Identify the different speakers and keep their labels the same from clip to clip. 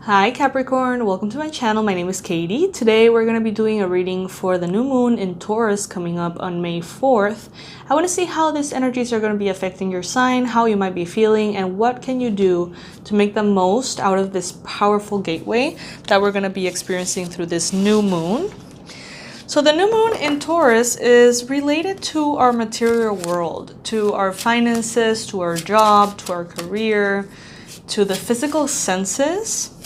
Speaker 1: Hi Capricorn, welcome to my channel. My name is Katie. Today we're going to be doing a reading for the new moon in Taurus coming up on May 4th. I want to see how these energies are going to be affecting your sign, how you might be feeling, and what can you do to make the most out of this powerful gateway that we're going to be experiencing through this new moon. So the new moon in Taurus is related to our material world, to our finances, to our job, to our career, to the physical senses,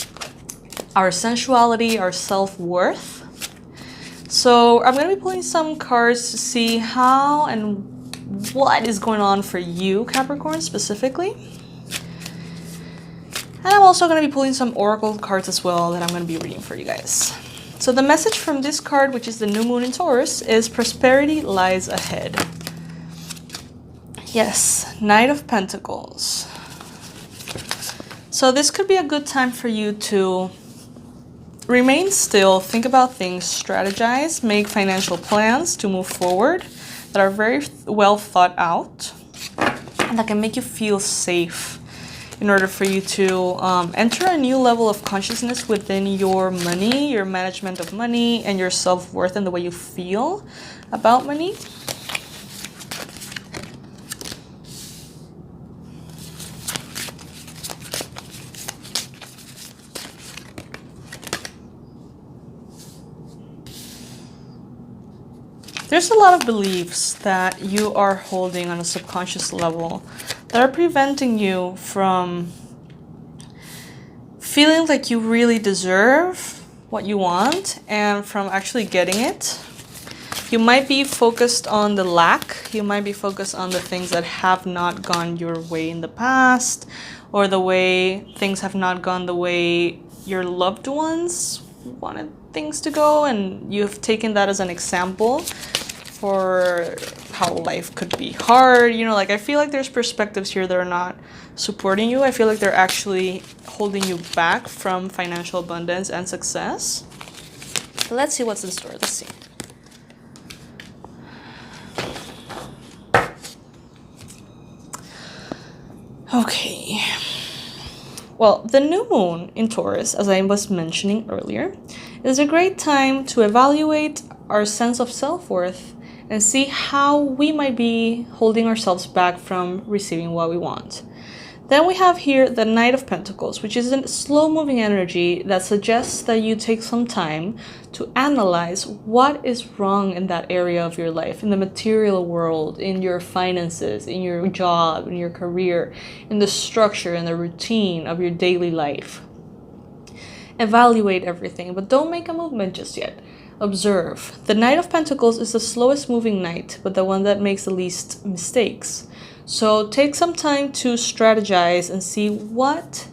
Speaker 1: our sensuality, our self-worth. So I'm going to be pulling some cards to see how and what is going on for you, Capricorn, specifically. And I'm also going to be pulling some oracle cards as well that I'm going to be reading for you guys. So the message from this card, which is the new moon in Taurus, is prosperity lies ahead. Yes, Knight of Pentacles. So this could be a good time for you to remain still, think about things, strategize, make financial plans to move forward that are very well thought out and that can make you feel safe in order for you to enter a new level of consciousness within your money, your management of money, and your self-worth and the way you feel about money. There's a lot of beliefs that you are holding on a subconscious level that are preventing you from feeling like you really deserve what you want and from actually getting it. You might be focused on the lack. You might be focused on the things that have not gone your way in the past, or the way things have not gone the way your loved ones wanted things to go, and you've taken that as an example for how life could be hard. You know, like I feel like there's perspectives here that are not supporting you. I feel like they're actually holding you back from financial abundance and success. But let's see what's in store. Let's see. Okay. Well, the new moon in Taurus, as I was mentioning earlier, is a great time to evaluate our sense of self-worth and see how we might be holding ourselves back from receiving what we want. Then we have here the Knight of Pentacles, which is a slow-moving energy that suggests that you take some time to analyze what is wrong in that area of your life, in the material world, in your finances, in your job, in your career, in the structure and the routine of your daily life. Evaluate everything, but don't make a movement just yet. Observe. The Knight of Pentacles is the slowest moving knight, but the one that makes the least mistakes. So take some time to strategize and see what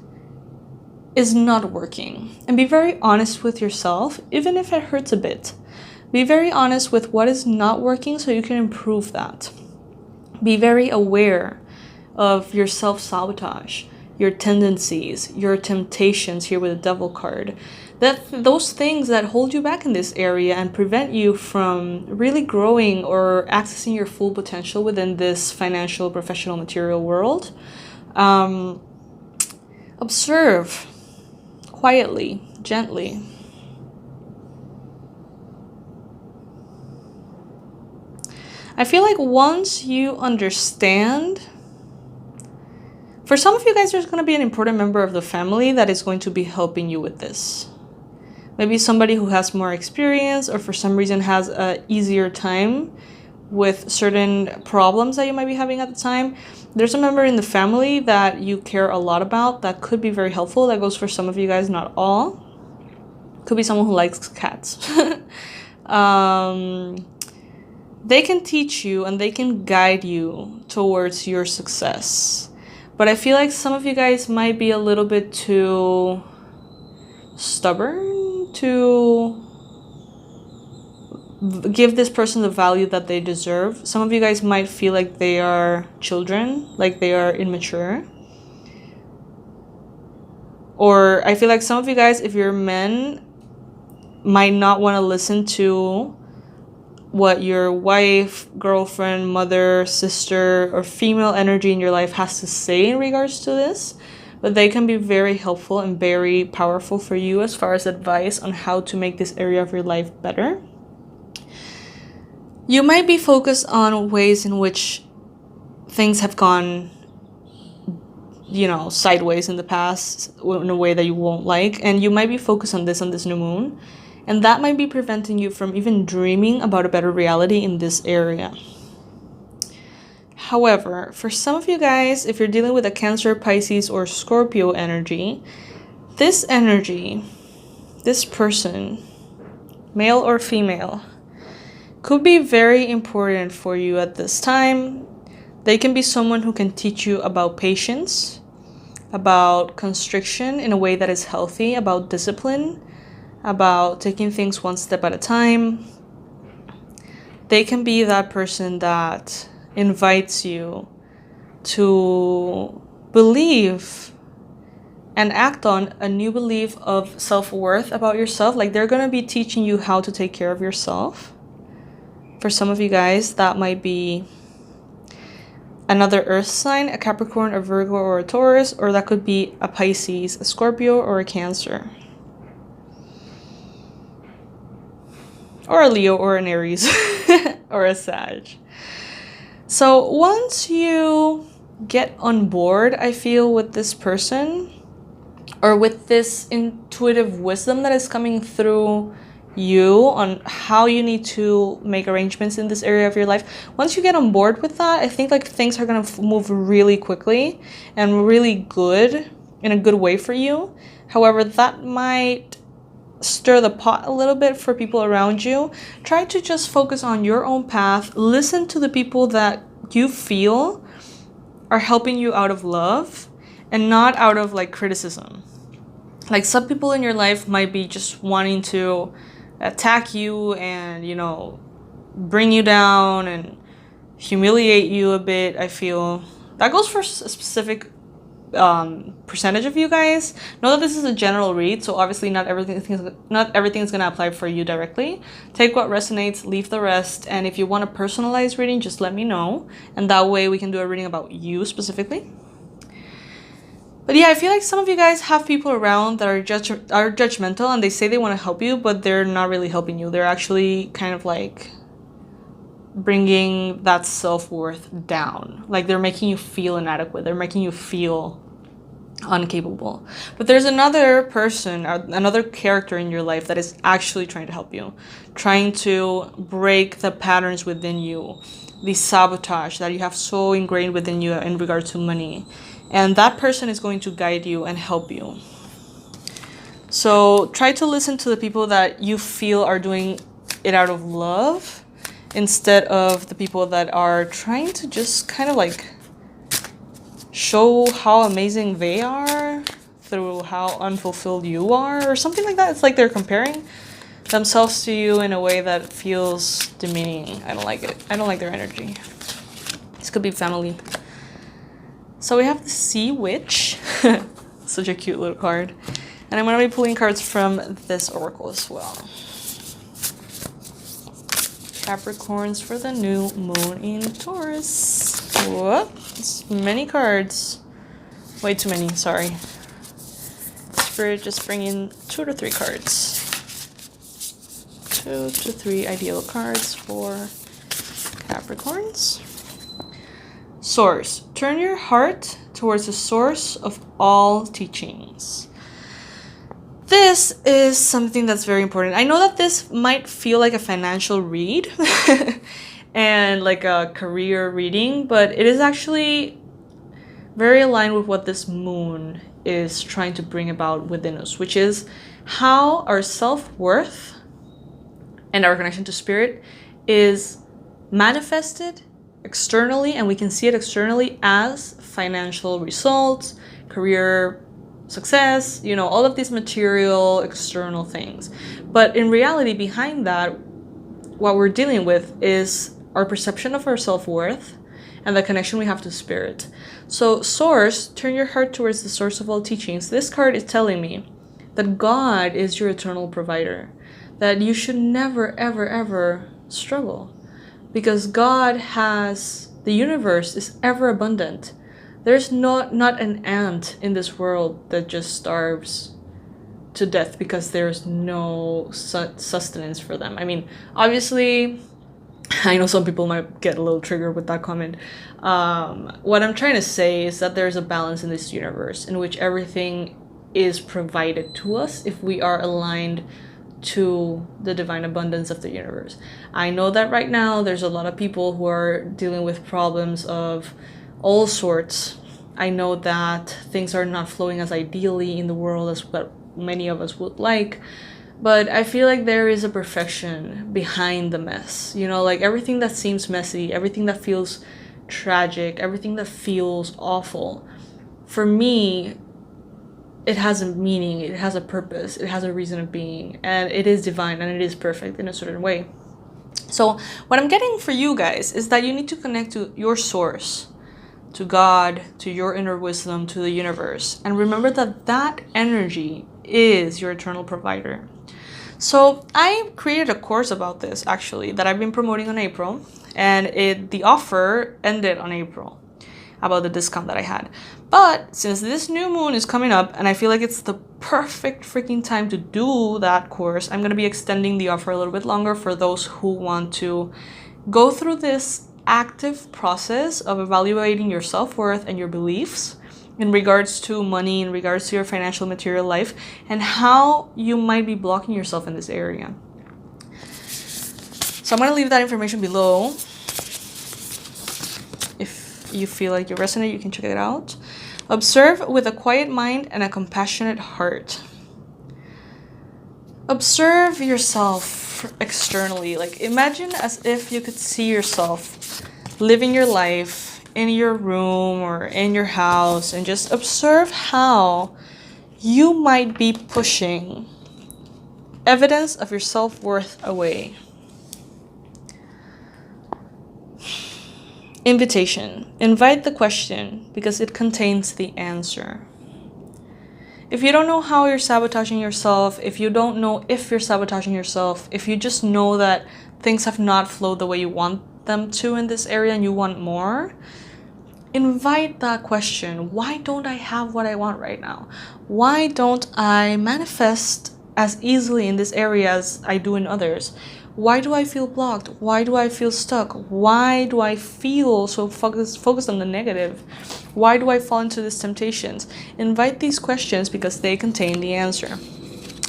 Speaker 1: is not working. And be very honest with yourself, even if it hurts a bit. Be very honest with what is not working so you can improve that. Be very aware of your self-sabotage, your tendencies, your temptations here with the Devil card. Those things that hold you back in this area and prevent you from really growing or accessing your full potential within this financial, professional, material world. Observe quietly, gently. I feel like once you understand, for some of you guys, there's going to be an important member of the family that is going to be helping you with this. Maybe somebody who has more experience or for some reason has an easier time with certain problems that you might be having at the time. There's a member in the family that you care a lot about that could be very helpful. That goes for some of you guys, not all. Could be someone who likes cats. They can teach you and they can guide you towards your success. But I feel like some of you guys might be a little bit too stubborn to give this person the value that they deserve. Some of you guys might feel like they are children, like they are immature. Or I feel like some of you guys, if you're men, might not want to listen to what your wife, girlfriend, mother, sister, or female energy in your life has to say in regards to this. but they can be very helpful and very powerful for you as far as advice on how to make this area of your life better. You might be focused on ways in which things have gone, you know, sideways in the past in a way that you won't like, and you might be focused on this new moon, and that might be preventing you from even dreaming about a better reality in this area. However, for some of you guys, if you're dealing with a Cancer, Pisces, or Scorpio energy, this energy, this person, male or female, could be very important for you at this time. They can be someone who can teach you about patience, about constriction in a way that is healthy, about discipline, about taking things one step at a time. They can be that person that invites you to believe and act on a new belief of self-worth about yourself. Like, they're going to be teaching you how to take care of yourself. For some of you guys, that might be another earth sign, a Capricorn, a Virgo, or a Taurus, or that could be a Pisces, a Scorpio, or a Cancer. Or a Leo, or an Aries, or a Sag. So once you get on board, I feel, with this person, or with this intuitive wisdom that is coming through you on how you need to make arrangements in this area of your life, once you get on board with that, I think like things are going to move really quickly and really good, in a good way for you. However, that might stir the pot a little bit for people around you. Try to just focus on your own path. Listen to the people that you feel are helping you out of love and not out of like criticism. Like, some people in your life might be just wanting to attack you and, you know, bring you down and humiliate you a bit. I feel that goes for a specific percentage of you guys. Know that this is a general read, so obviously not everything is going to apply for you directly. Take what resonates, leave the rest, and if you want a personalized reading, just let me know, and that way we can do a reading about you specifically. But yeah, I feel like some of you guys have people around that are judgmental, and they say they want to help you, but they're not really helping you. They're actually kind of like bringing that self-worth down. Like, they're making you feel inadequate. They're making you feel incapable. But there's another person, or another character in your life that is actually trying to help you, trying to break the patterns within you, the sabotage that you have so ingrained within you in regard to money. And that person is going to guide you and help you. So try to listen to the people that you feel are doing it out of love, instead of the people that are trying to just kind of like show how amazing they are through how unfulfilled you are, or something like that. It's like they're comparing themselves to you in a way that feels demeaning. I don't like it. I don't like their energy. This could be family. So we have the Sea Witch. Such a cute little card. And I'm going to be pulling cards from this oracle as well. Capricorns for the new moon in Taurus. Whoop. It's many cards. Way too many, sorry. Spirit, just bring in 2 to 3 cards. 2 to 3 ideal cards for Capricorns. Source. Turn your heart towards the source of all teachings. This is something that's very important. I know that this might feel like a financial read and like a career reading, but it is actually very aligned with what this moon is trying to bring about within us, which is how our self-worth and our connection to spirit is manifested externally, and we can see it externally as financial results, career success, you know, all of these material external things. But in reality, behind that, what we're dealing with is our perception of our self-worth and the connection we have to spirit. So source, turn your heart towards the source of all teachings. This card is telling me that God is your eternal provider, that you should never, ever, ever struggle, because God has, the universe is ever abundant. There's not an ant in this world that just starves to death because there's no sustenance for them. I mean, obviously, I know some people might get a little triggered with that comment. What I'm trying to say is that there's a balance in this universe in which everything is provided to us if we are aligned to the divine abundance of the universe. I know that right now there's a lot of people who are dealing with problems of all sorts. I know that things are not flowing as ideally in the world as what many of us would like, but I feel like there is a perfection behind the mess. You know, like everything that seems messy, everything that feels tragic, everything that feels awful, for me, it has a meaning, it has a purpose, it has a reason of being, and it is divine and it is perfect in a certain way. So what I'm getting for you guys is that you need to connect to your source, to God, to your inner wisdom, to the universe, and remember that that energy is your eternal provider. So I created a course about this actually that I've been promoting on April, and the offer ended on April about the discount that I had. But since this new moon is coming up and I feel like it's the perfect freaking time to do that course, I'm going to be extending the offer a little bit longer for those who want to go through this active process of evaluating your self-worth and your beliefs in regards to money, in regards to your financial material life, and how you might be blocking yourself in this area. So I'm going to leave that information below. If you feel like you resonate, you can check it out. Observe with a quiet mind and a compassionate heart. Observe yourself externally. Like imagine as if you could see yourself living your life in your room or in your house, and just observe how you might be pushing evidence of your self-worth away. Invitation. Invite the question because it contains the answer. If you don't know how you're sabotaging yourself, if you don't know if you're sabotaging yourself, if you just know that things have not flowed the way you want them to in this area and you want more, invite that question. Why don't I have what I want right now? Why don't I manifest as easily in this area as I do in others? Why do I feel blocked? Why do I feel stuck? Why do I feel so focused on the negative? Why do I fall into these temptations? Invite these questions because they contain the answer.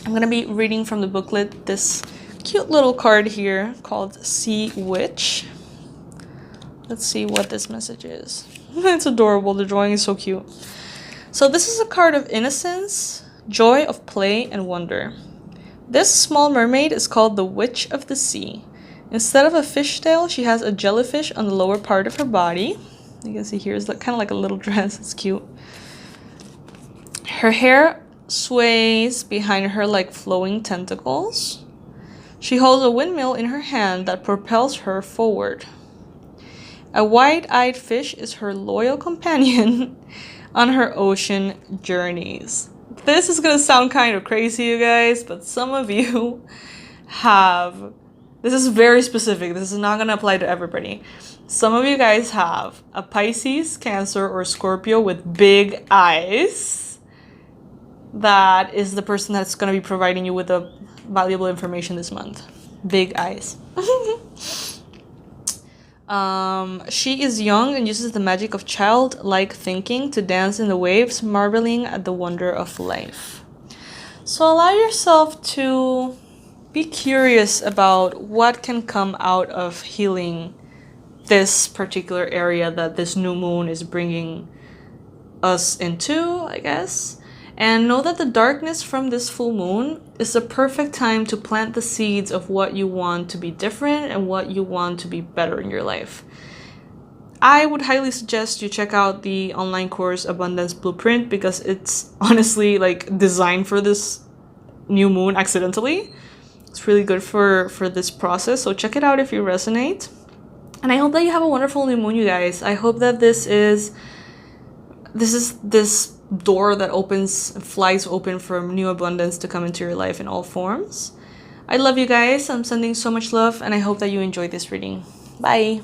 Speaker 1: I'm going to be reading from the booklet this cute little card here called Sea Witch. Let's see what this message is. It's adorable. The drawing is so cute. So this is a card of innocence, joy of play, and wonder. This small mermaid is called the Witch of the Sea. Instead of a fishtail, she has a jellyfish on the lower part of her body. You can see here is kind of like a little dress. It's cute. Her hair sways behind her like flowing tentacles. She holds a windmill in her hand that propels her forward. A wide-eyed fish is her loyal companion on her ocean journeys. This is gonna sound kind of crazy, you guys, but some of you have... This is very specific. This is not gonna apply to everybody. Some of you guys have a Pisces, Cancer, or Scorpio with big eyes. That is the person that's gonna be providing you with the valuable information this month. Big eyes. She is young and uses the magic of childlike thinking to dance in the waves, marveling at the wonder of life. So allow yourself to be curious about what can come out of healing this particular area that this new moon is bringing us into, I guess. And know that the darkness from this full moon is the perfect time to plant the seeds of what you want to be different and what you want to be better in your life. I would highly suggest you check out the online course Abundance Blueprint because it's honestly like designed for this new moon accidentally. It's really good for this process. So check it out if you resonate. And I hope that you have a wonderful new moon, you guys. I hope that this door that flies open for new abundance to come into your life in all forms. I love you guys. I'm sending so much love and I hope that you enjoyed this reading. Bye.